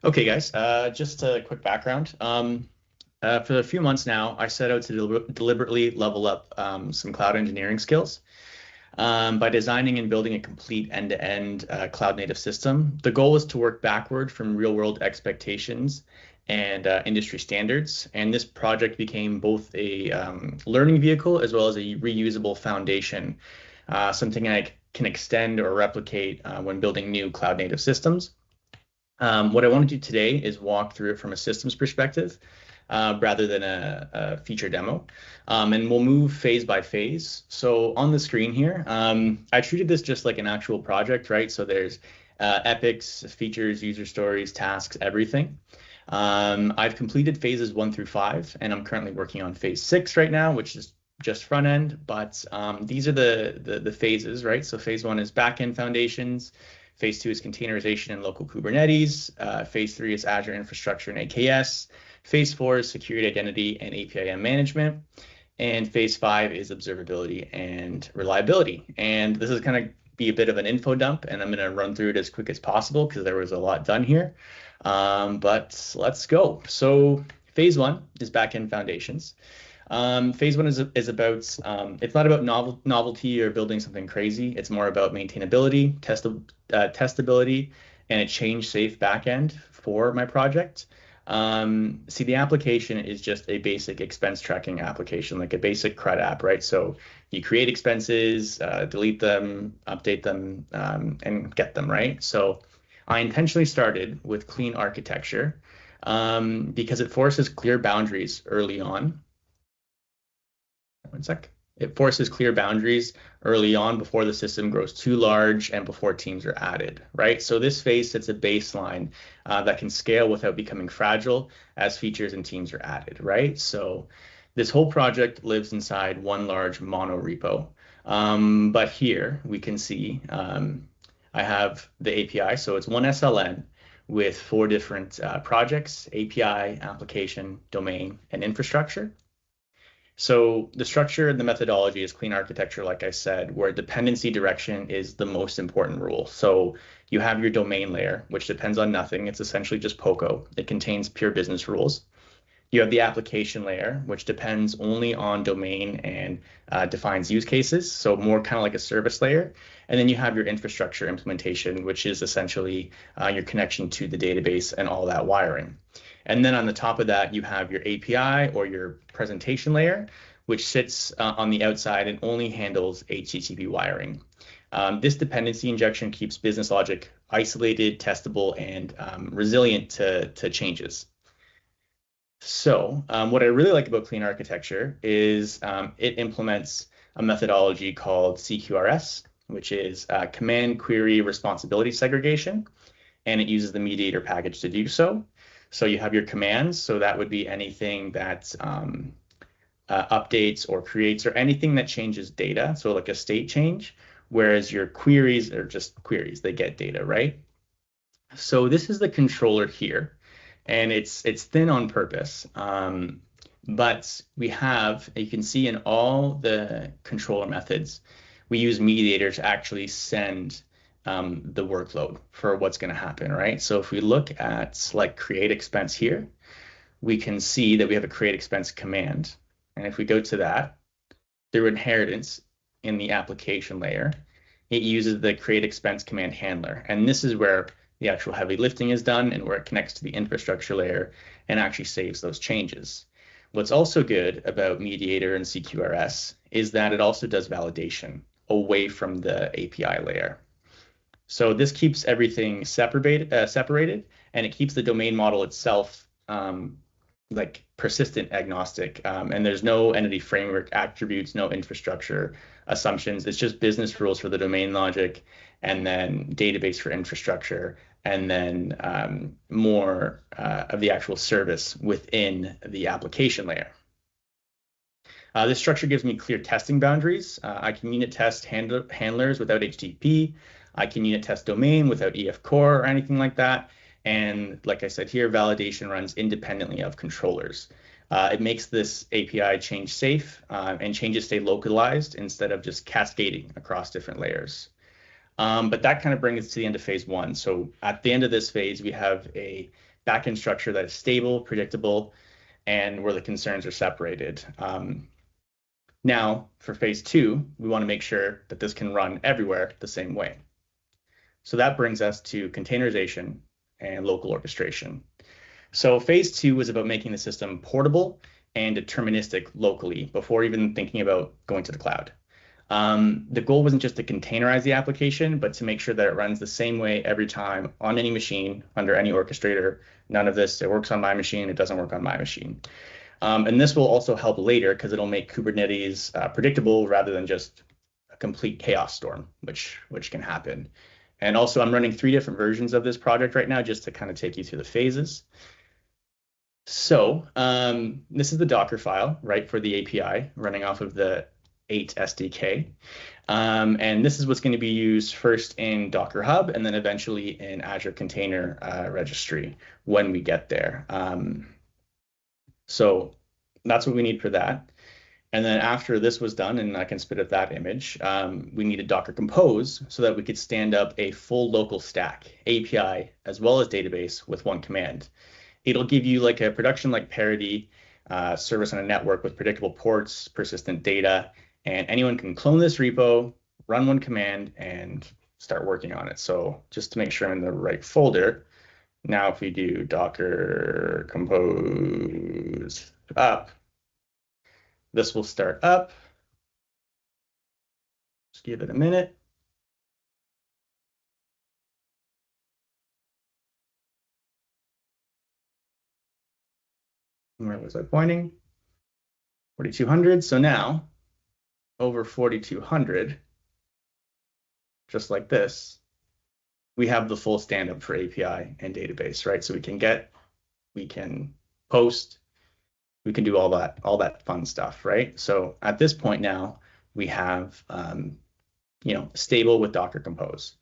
Okay, guys, just a quick background. For a few months now, I set out to deliberately level up some cloud engineering skills by designing and building a complete end-to-end cloud-native system. The goal was to work backward from real-world expectations and industry standards. And this project became both a learning vehicle as well as a reusable foundation, something I can extend or replicate when building new cloud-native systems. What I want to do today is walk through it from a systems perspective rather than a feature demo. And we'll move phase by phase. So on the screen here, I treated this just like an actual project, right? So there's epics, features, user stories, tasks, everything. I've completed phases 1 through 5, and I'm currently working on phase 6 right now, which is just front end. But these are the phases, right? So phase 1 is backend foundations. Phase 2 is containerization and local Kubernetes. Phase 3 is Azure infrastructure and AKS. Phase 4 is security, identity, and API management. And phase 5 is observability and reliability. And this is going to be a bit of an info dump, and I'm going to run through it as quick as possible because there was a lot done here. But let's go. So phase 1 is backend foundations. Phase 1 is about, it's not about novelty or building something crazy. It's more about maintainability, testability, and a change-safe backend for my project. See, the application is just a basic expense tracking application, like a basic CRUD app, right? So you create expenses, delete them, update them, and get them, right? So I intentionally started with clean architecture because it forces clear boundaries early on. One sec. It forces clear boundaries early on before the system grows too large and before teams are added, right? So this phase sets a baseline that can scale without becoming fragile as features and teams are added, right? So this whole project lives inside one large mono repo. But here we can see I have the API. So it's one SLN with 4 different projects: API, application, domain, and infrastructure. So the structure and the methodology is clean architecture, like I said, where dependency direction is the most important rule. So you have your domain layer, which depends on nothing. It's essentially just POCO. It contains pure business rules. You have the application layer, which depends only on domain and defines use cases. So more kind of like a service layer. And then you have your infrastructure implementation, which is essentially your connection to the database and all that wiring. And then on the top of that, you have your API or your presentation layer, which sits on the outside and only handles HTTP wiring. This dependency injection keeps business logic isolated, testable, and resilient to changes. So what I really like about clean architecture is it implements a methodology called CQRS, which is command query responsibility segregation, and it uses the mediator package to do so. So you have your commands, so that would be anything that updates or creates or anything that changes data, so like a state change, whereas your queries are just queries, they get data, right? So this is the controller here, and it's thin on purpose. But we have, you can see in all the controller methods, we use mediator to actually send the workload for what's going to happen, right? So if we look at like create expense here, we can see that we have a create expense command. And if we go to that, through inheritance in the application layer, it uses the create expense command handler. And this is where the actual heavy lifting is done and where it connects to the infrastructure layer and actually saves those changes. What's also good about Mediator and CQRS is that it also does validation away from the API layer. So this keeps everything separated, and it keeps the domain model itself like persistent agnostic. And there's no entity framework attributes, no infrastructure assumptions. It's just business rules for the domain logic, and then database for infrastructure, and then more of the actual service within the application layer. This structure gives me clear testing boundaries. I can unit test handlers without HTTP. I can unit test domain without EF core or anything like that. And like I said here, validation runs independently of controllers. It makes this API change safe and changes stay localized instead of just cascading across different layers. But that kind of brings us to the end of phase one. So at the end of this phase, we have a backend structure that is stable, predictable, and where the concerns are separated. Now, for phase two, we want to make sure that this can run everywhere the same way. So that brings us to containerization and local orchestration. So phase two was about making the system portable and deterministic locally before even thinking about going to the cloud. The goal wasn't just to containerize the application, but to make sure that it runs the same way every time on any machine, under any orchestrator. None of this, it works on my machine, it doesn't work on my machine. And this will also help later because it'll make Kubernetes predictable rather than just a complete chaos storm, which can happen. And also, I'm running 3 different versions of this project right now just to kind of take you through the phases. So this is the Docker file, right, for the API running off of the 8 SDK. And this is what's going to be used first in Docker Hub and then eventually in Azure Container Registry when we get there. So that's what we need for that. And then after this was done, and I can spit up that image, we needed Docker Compose so that we could stand up a full local stack, API, as well as database with one command. It'll give you like a production-like parity service on a network with predictable ports, persistent data, and anyone can clone this repo, run one command, and start working on it. So just to make sure I'm in the right folder, now if we do Docker Compose up, this will start up. Just give it a minute. Where was I pointing? 4,200. So now over 4,200, just like this, we have the full stand-up for API and database, right? So we can post, we can do all that fun stuff, right? So at this point now, we have, stable with Docker Compose,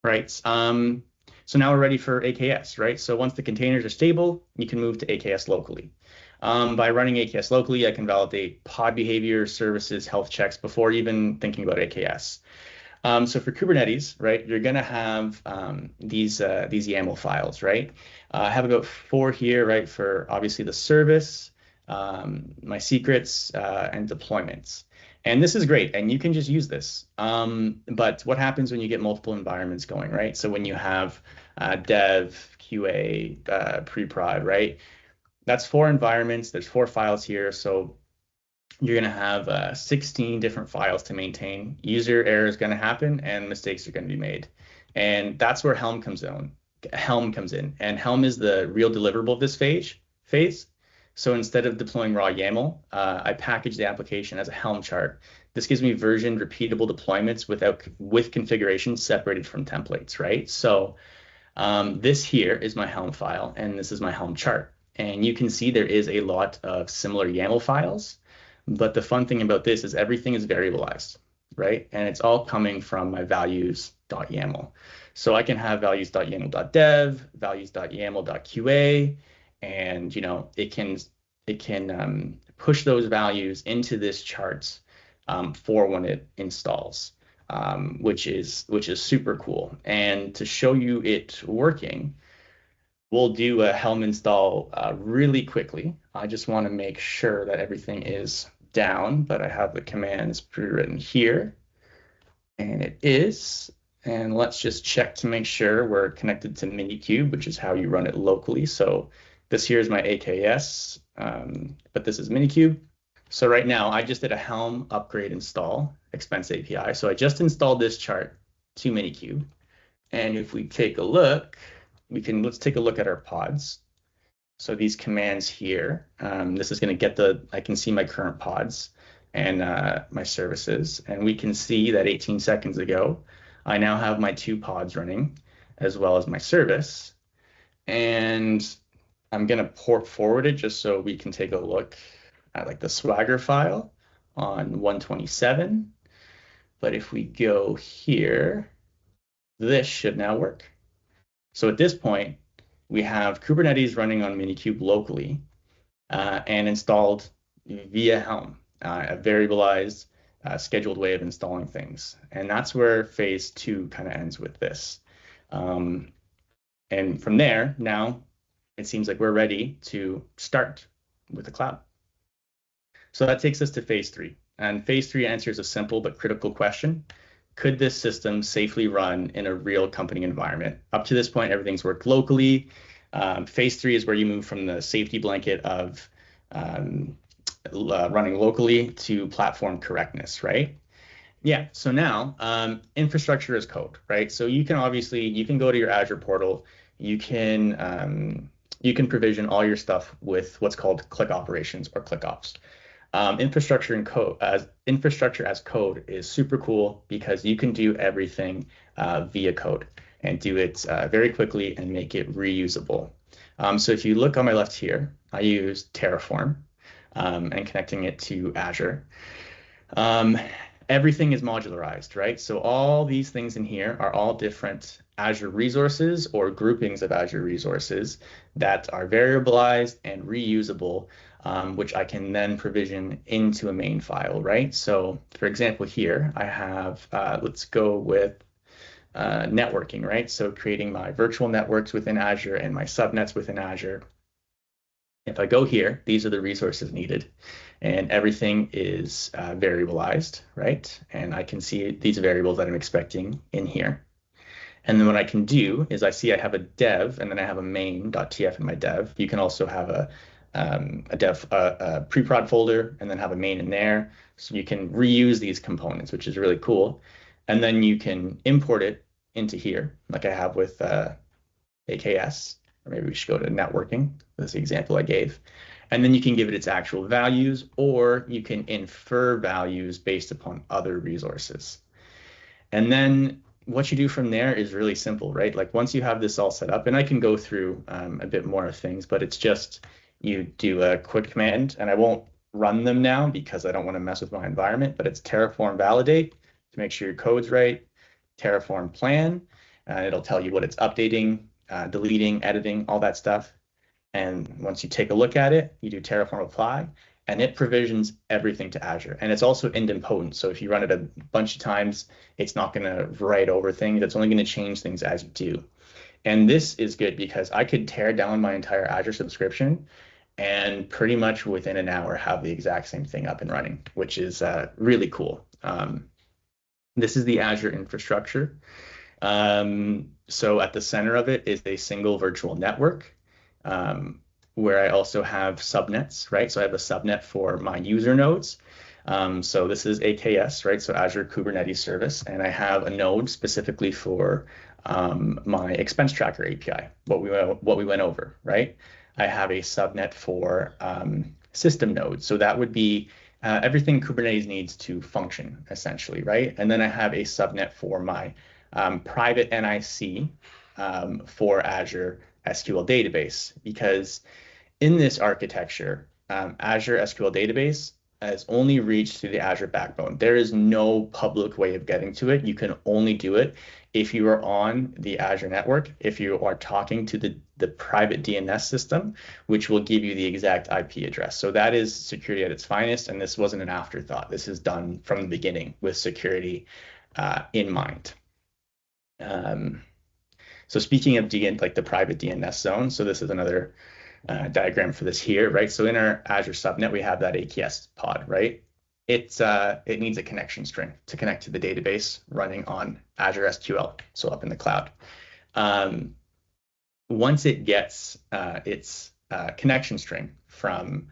right? So now we're ready for AKS, right? So once the containers are stable, you can move to AKS locally. By running AKS locally, I can validate pod behavior, services, health checks before even thinking about AKS. So for Kubernetes, right, you're going to have these YAML files, right? I have about 4 here, right, for obviously the service, my secrets, and deployments. And this is great, and you can just use this. But what happens when you get multiple environments going, right? So when you have dev, QA, pre-prod, right? That's 4 environments. There's 4 files here. So you're going to have 16 different files to maintain. User error is going to happen and mistakes are going to be made. And that's where Helm comes in. And Helm is the real deliverable of this phase. So instead of deploying raw YAML, I package the application as a Helm chart. This gives me versioned, repeatable deployments with configurations separated from templates, right? So this here is my Helm file, and this is my Helm chart. And you can see there is a lot of similar YAML files. But the fun thing about this is everything is variabilized, right? And it's all coming from my values.yaml. So I can have values.yaml.dev, values.yaml.qa, and it can push those values into this charts for when it installs, which is super cool. And to show you it working, we'll do a Helm install really quickly. I just want to make sure that everything is down, but I have the commands pre-written here, and it is. And let's just check to make sure we're connected to Minikube, which is how you run it locally. So this here is my AKS, but this is Minikube. So right now, I just did a Helm upgrade install expense API. So I just installed this chart to Minikube. And if we take a look, let's take a look at our pods. So these commands here, this is going to get I can see my current pods and my services. And we can see that 18 seconds ago, I now have my 2 pods running as well as my service. And I'm going to port forward it just so we can take a look at like the Swagger file on 127. But if we go here, this should now work. So at this point, we have Kubernetes running on Minikube locally and installed via Helm, a variabilized scheduled way of installing things. And that's where phase 2 kind of ends with this. And from there, now it seems like we're ready to start with the cloud. So that takes us to phase 3. And phase 3 answers a simple but critical question. Could this system safely run in a real company environment? Up to this point, everything's worked locally. Phase 3 is where you move from the safety blanket of running locally to platform correctness, right? Yeah, so now infrastructure as code, right? So you can go to your Azure portal, you can provision all your stuff with what's called click operations or click ops. Infrastructure as code is super cool because you can do everything via code and do it very quickly and make it reusable. So if you look on my left here, I use Terraform and connecting it to Azure. Everything is modularized, right? So all these things in here are all different Azure resources or groupings of Azure resources that are variabilized and reusable, which I can then provision into a main file, right? So for example, here I have, let's go with networking, right? So creating my virtual networks within Azure and my subnets within Azure. If I go here, these are the resources needed, and everything is variabilized, right? And I can see these variables that I'm expecting in here. And then what I can do is I have a dev, and then I have a main.tf in my dev. You can also have a pre-prod folder, and then have a main in there. So you can reuse these components, which is really cool. And then you can import it into here, like I have with AKS. Or maybe we should go to networking. That's the example I gave. And then you can give it its actual values, or you can infer values based upon other resources. And then what you do from there is really simple, right? Like once you have this all set up, and I can go through a bit more of things, but it's just you do a quick command, and I won't run them now because I don't want to mess with my environment, but it's Terraform validate to make sure your code's right, Terraform plan, it'll tell you what it's updating, deleting, editing, all that stuff. And once you take a look at it, you do Terraform apply, and it provisions everything to Azure. And it's also idempotent. So if you run it a bunch of times, it's not going to write over things. It's only going to change things as you do. And this is good because I could tear down my entire Azure subscription and pretty much within an hour have the exact same thing up and running, which is really cool. This is the Azure infrastructure. So at the center of it is a single virtual network where I also have subnets, right? So I have a subnet for my user nodes. So this is AKS, right? So Azure Kubernetes service. And I have a node specifically for my expense tracker API, what we went over, right? I have a subnet for system nodes. So that would be everything Kubernetes needs to function, essentially, right? And then I have a subnet for my private NIC for Azure SQL database, because in this architecture, Azure SQL database is only reached through the Azure backbone. There is no public way of getting to it. You can only do it if you are on the Azure network, if you are talking to the private DNS system, which will give you the exact IP address. So that is security at its finest, and this wasn't an afterthought. This is done from the beginning with security in mind. So speaking of like the private DNS zone, so this is another diagram for this here, right? So in our Azure subnet, we have that AKS pod, right? It needs a connection string to connect to the database running on Azure SQL, so up in the cloud. Once it gets its connection string from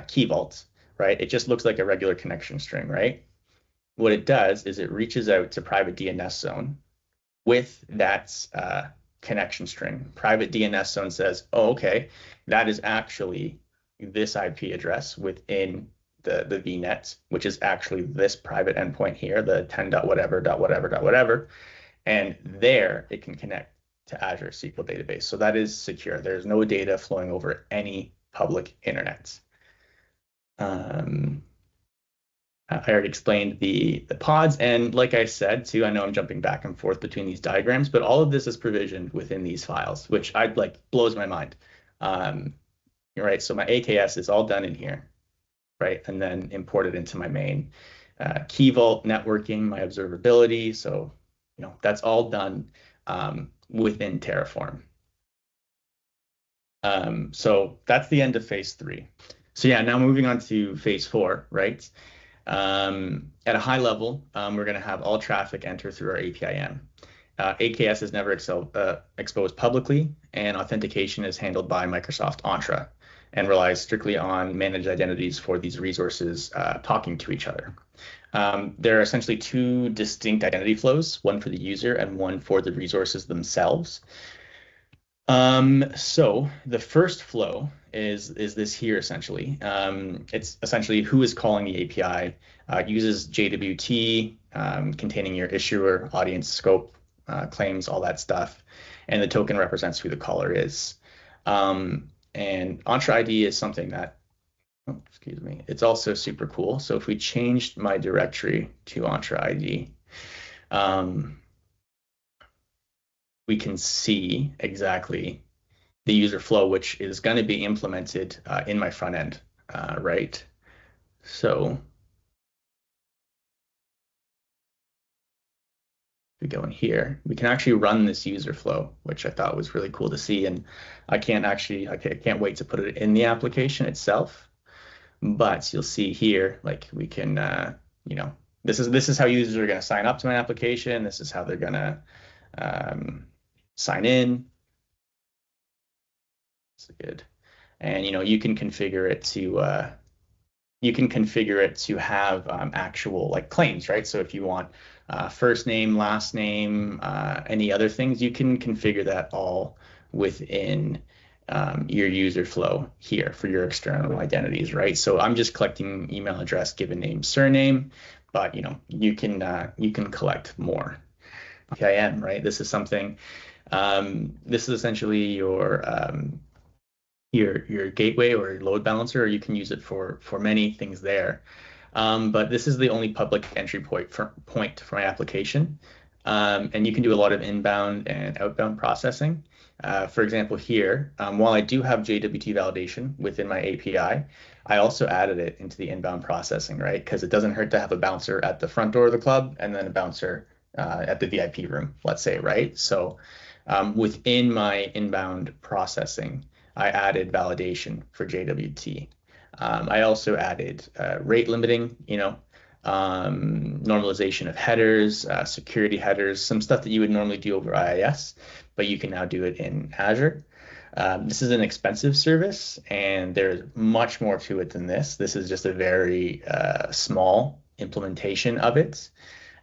Key Vault, right? It just looks like a regular connection string, right? What it does is it reaches out to private DNS zone with that connection string. Private DNS zone says, oh, okay, that is actually this IP address within the VNet, which is actually this private endpoint here, the 10.whatever.whatever.whatever. And there it can connect to Azure SQL database. So that is secure. There's no data flowing over any public internet. I already explained the pods, and like I said too, I know I'm jumping back and forth between these diagrams, but all of this is provisioned within these files, which blows my mind. Right, so my AKS is all done in here, right, and then imported into my main. key vault networking, my observability. So, that's all done within Terraform. So that's the end of phase 3. So yeah, now moving on to phase 4, right? At a high level, we're going to have all traffic enter through our APIM. AKS is never exposed publicly, and authentication is handled by Microsoft Entra and relies strictly on managed identities for these resources talking to each other. There are essentially two distinct identity flows, one for the user and one for the resources themselves. So the first flow is this here essentially. It's essentially who is calling the API, uses JWT, containing your issuer, audience, scope, claims, all that stuff, and the token represents who the caller is. And Entra ID is something that, oh, excuse me, it's also super cool. So if we changed my directory to Entra ID, we can see exactly the user flow, which is going to be implemented in my front end, right? So we go in here, we can actually run this user flow, which I thought was really cool to see. And I can't wait to put it in the application itself. But you'll see here, like we can, this is how users are going to sign up to my application. This is how they're going to sign in. That's good. And you can configure it to have actual like claims, right? So if you want first name, last name, any other things, you can configure that all within your user flow here for your external identities, right? So I'm just collecting email address, given name, surname, but you can collect more. PIM, right? This is something. This is essentially your gateway or your load balancer, or you can use it for many things there. But this is the only public entry point for my application. And you can do a lot of inbound and outbound processing. For example, here, while I do have JWT validation within my API, I also added it into the inbound processing, right? Because it doesn't hurt to have a bouncer at the front door of the club and then a bouncer at the VIP room, let's say, right? So within my inbound processing, I added validation for JWT. I also added rate limiting, normalization of headers, security headers, some stuff that you would normally do over IIS, but you can now do it in Azure. This is an expensive service, and there's much more to it than this. This is just a very small implementation of it,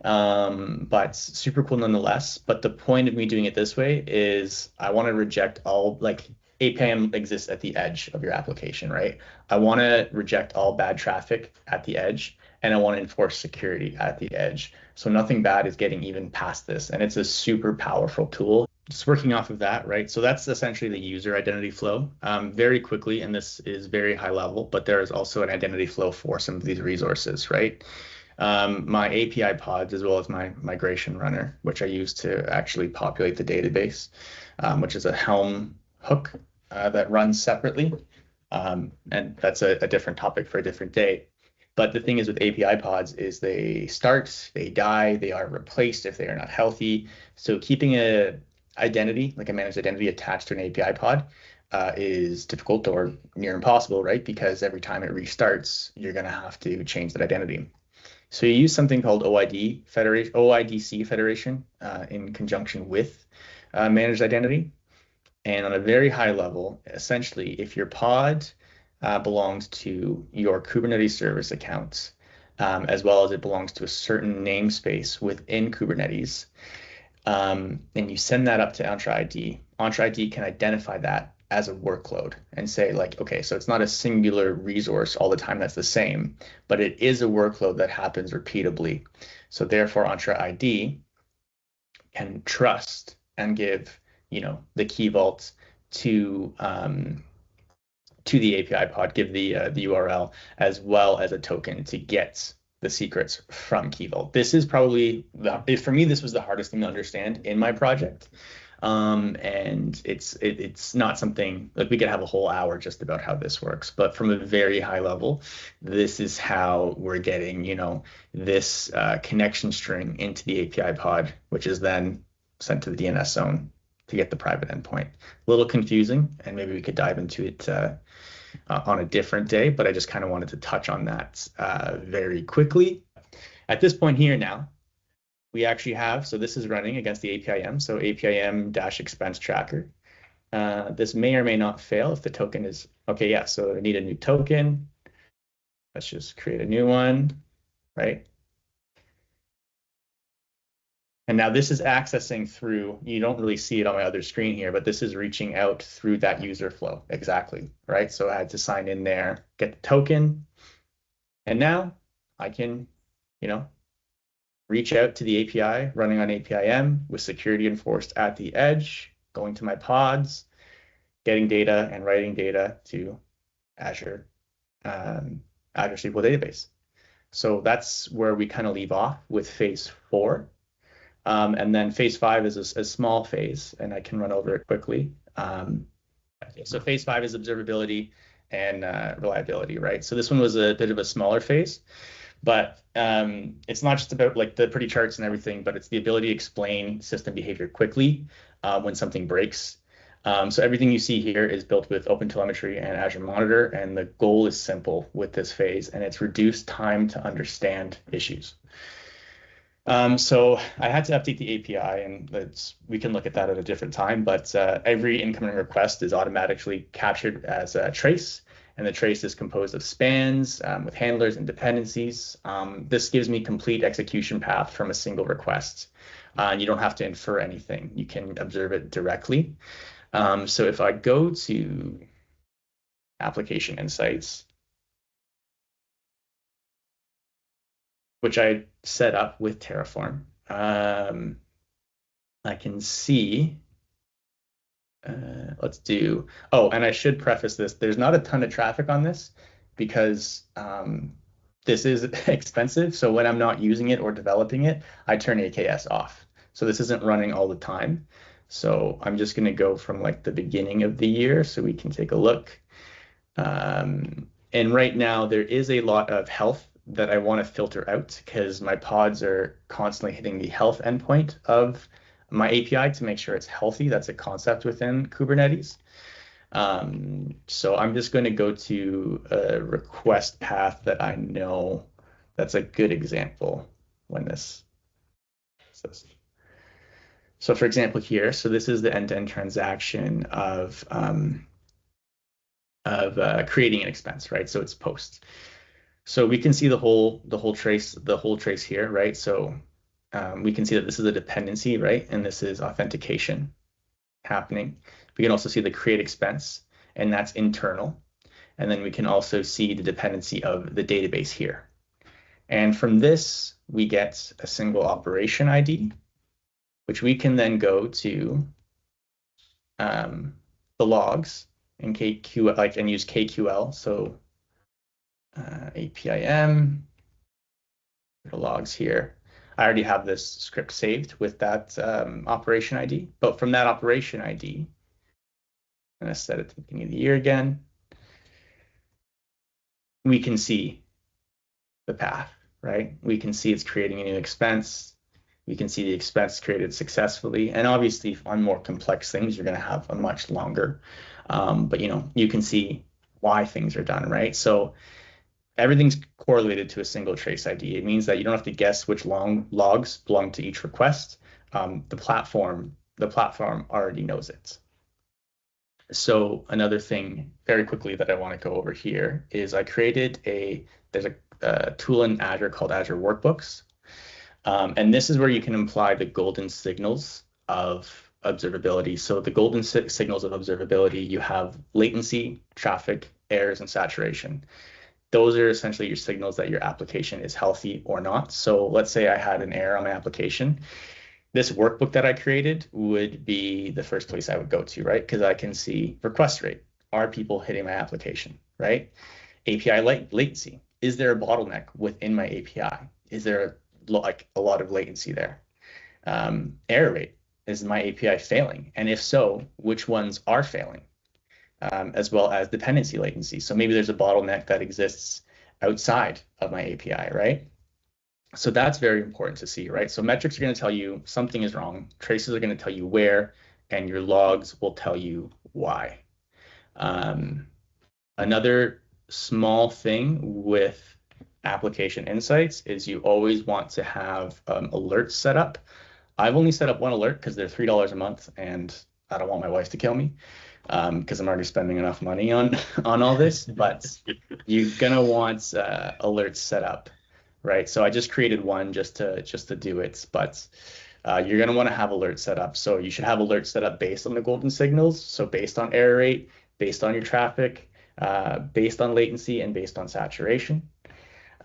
but super cool nonetheless. But the point of me doing it this way is I want to reject all, like, APIM exists at the edge of your application, right? I want to reject all bad traffic at the edge, and I want to enforce security at the edge. So nothing bad is getting even past this, and it's a super powerful tool. Just working off of that, right? So that's essentially the user identity flow. Very quickly, and this is very high level, but there is also an identity flow for some of these resources, right? My API pods, as well as my migration runner, which I use to actually populate the database, which is a Helm hook that runs separately. And that's a different topic for a different day. But the thing is with API pods is they start, they die, they are replaced if they are not healthy. So keeping a identity, like a managed identity attached to an API pod, is difficult or near impossible, right? Because every time it restarts, you're going to have to change that identity. So you use something called OIDC federation in conjunction with managed identity. And on a very high level, essentially, if your pod belongs to your Kubernetes service account, as well as it belongs to a certain namespace within Kubernetes, and you send that up to Entra ID can identify that as a workload and say, like, okay, so it's not a singular resource all the time that's the same, but it is a workload that happens repeatably. So therefore, Entra ID can trust and give the key vault to the API pod, give the URL as well as a token to get the secrets from Key Vault. This is probably for me, this was the hardest thing to understand in my project. And it's not something like we could have a whole hour just about how this works, but from a very high level, this is how we're getting, this connection string into the API pod, which is then sent to the DNS zone to get the private endpoint. A little confusing, and maybe we could dive into it on a different day, but I just kind of wanted to touch on that very quickly. At this point here now, we actually have, so this is running against the APIM, so APIM-expense tracker. This may or may not fail if the token is, okay, yeah, so I need a new token. Let's just create a new one, right? And now this is accessing through, you don't really see it on my other screen here, but this is reaching out through that user flow, exactly, right? So I had to sign in there, get the token, and now I can, reach out to the API running on APIM with security enforced at the edge, going to my pods, getting data and writing data to Azure, Azure SQL Database. So that's where we kind of leave off with phase 4. And then phase 5 is a small phase, and I can run over it quickly. So phase 5 is observability and reliability, right? So this one was a bit of a smaller phase. But it's not just about like the pretty charts and everything, but it's the ability to explain system behavior quickly when something breaks. So everything you see here is built with OpenTelemetry and Azure Monitor, and the goal is simple with this phase, and it's reduced time to understand issues. So I had to update the API, and we can look at that at a different time, but every incoming request is automatically captured as a trace, and the trace is composed of spans with handlers and dependencies. This gives me complete execution path from a single request. You don't have to infer anything. You can observe it directly. So if I go to application insights, which I set up with Terraform, I can see, let's do, oh, and I should preface this, there's not a ton of traffic on this because this is expensive. So when I'm not using it or developing it, I turn AKS off. So this isn't running all the time. So I'm just going to go from like the beginning of the year so we can take a look. And right now there is a lot of health that I want to filter out because my pods are constantly hitting the health endpoint of my API to make sure it's healthy. That's a concept within Kubernetes. So I'm just going to go to a request path that I know that's a good example when this. So for example here, so this is the end-to-end transaction of creating an expense, right? So it's post. So we can see the whole trace here, right? So we can see that this is a dependency, right? And this is authentication happening. We can also see the create expense, and that's internal. And then we can also see the dependency of the database here. And from this, we get a single operation ID, which we can then go to the logs and KQ, and use KQL. So APIM, the logs here. I already have this script saved with that operation ID, but from that operation ID, I'm going to set it to the beginning of the year again. We can see the path, right? We can see it's creating a new expense. We can see the expense created successfully. And obviously on more complex things, you're going to have a much longer, but you can see why things are done, right? So everything's correlated to a single trace ID. It means that you don't have to guess which logs belong to each request. The platform already knows it. So another thing very quickly that I want to go over here is I created there's a tool in Azure called Azure Workbooks. And this is where you can apply the golden signals of observability. So the golden signals of observability, you have latency, traffic, errors, and saturation. Those are essentially your signals that your application is healthy or not. So let's say I had an error on my application. This workbook that I created would be the first place I would go to, right? Because I can see request rate. Are people hitting my application, right? API latency. Is there a bottleneck within my API? Is there a lot of latency there? Error rate. is my API failing? And if so, which ones are failing? As well as dependency latency. So maybe there's a bottleneck that exists outside of my API, right? So that's very important to see, right? So metrics are going to tell you something is wrong. Traces are going to tell you where, and your logs will tell you why. Another small thing with application insights is you always want to have alerts set up. I've only set up one alert because they're $3 a month, and I don't want my wife to kill me because I'm already spending enough money on all this. But you're gonna want alerts set up, right? So I just created one just to do it, but you're gonna want to have alerts set up. So you should have alerts set up based on the golden signals. So based on error rate, based on your traffic, based on latency, and based on saturation.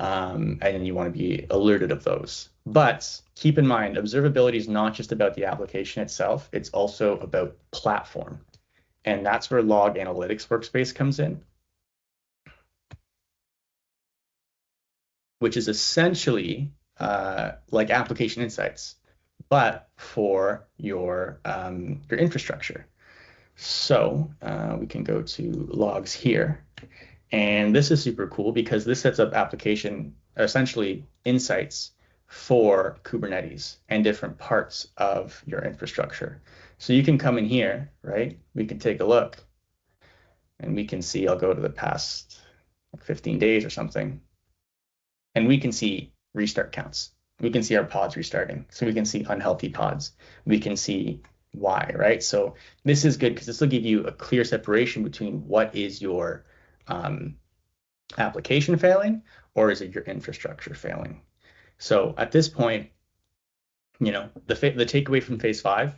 And then you want to be alerted of those. But keep in mind, observability is not just about the application itself, it's also about platform. And that's where Log Analytics Workspace comes in, which is essentially like application insights, but for your infrastructure. So we can go to logs here. And this is super cool because this sets up application, essentially insights for Kubernetes and different parts of your infrastructure. So you can come in here, right? We can take a look and we can see, I'll go to the past 15 days or something, and we can see restart counts. We can see our pods restarting. So we can see unhealthy pods. We can see why, right? So this is good because this will give you a clear separation between what is your application failing or is it your infrastructure failing? So at this point, the takeaway from phase 5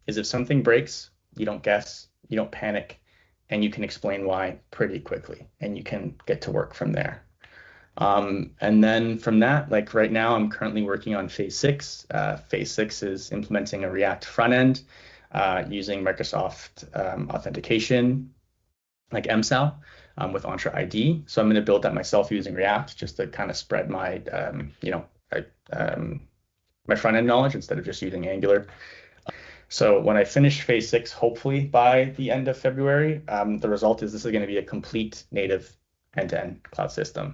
is if something breaks, you don't guess, you don't panic, and you can explain why pretty quickly, and you can get to work from there. And then from that, like right now, I'm currently working on phase 6. Phase 6 is implementing a React front end using Microsoft authentication, like MSAL, with Entra ID. So I'm going to build that myself using React just to kind of spread my, my front end knowledge instead of just using Angular. So when I finish phase 6, hopefully by the end of February, the result is this is going to be a complete native end-to-end cloud system.